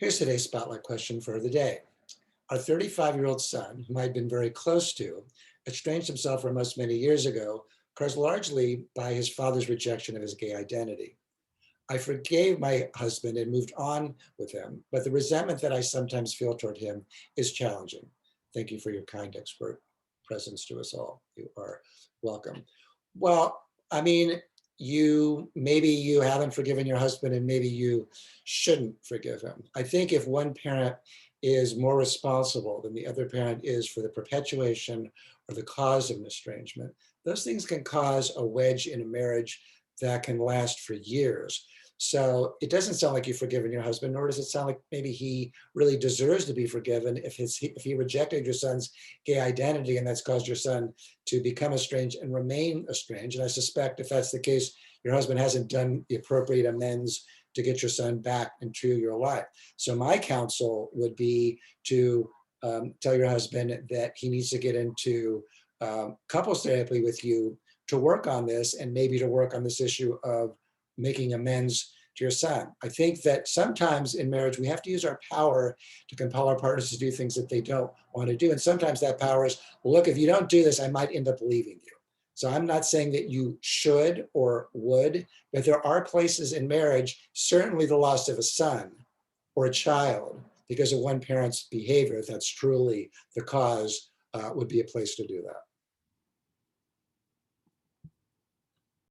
Here's today's spotlight question for the day. Our 35-year-old son, whom I'd been very close to, estranged himself from us many years ago, caused largely by his father's rejection of his gay identity. I forgave my husband and moved on with him, but the resentment that I sometimes feel toward him is challenging. Thank you for your kind expert presence to us all. You are welcome. Well, I mean, maybe you haven't forgiven your husband and maybe you shouldn't forgive him. I think if one parent is more responsible than the other parent is for the perpetuation or the cause of an estrangement, those things can cause a wedge in a marriage that can last for years. So it doesn't sound like you've forgiven your husband, nor does it sound like maybe he really deserves to be forgiven if he rejected your son's gay identity and that's caused your son to become estranged and remain estranged. And I suspect if that's the case, your husband hasn't done the appropriate amends to get your son back into your life. So my counsel would be to tell your husband that he needs to get into couples therapy with you to work on this and maybe to work on this issue of making amends to your son. I think that sometimes in marriage, we have to use our power to compel our partners to do things that they don't want to do. And sometimes that power is, well, look, if you don't do this, I might end up leaving you. So I'm not saying that you should or would, but there are places in marriage, certainly the loss of a son or a child because of one parent's behavior, if that's truly the cause, would be a place to do that.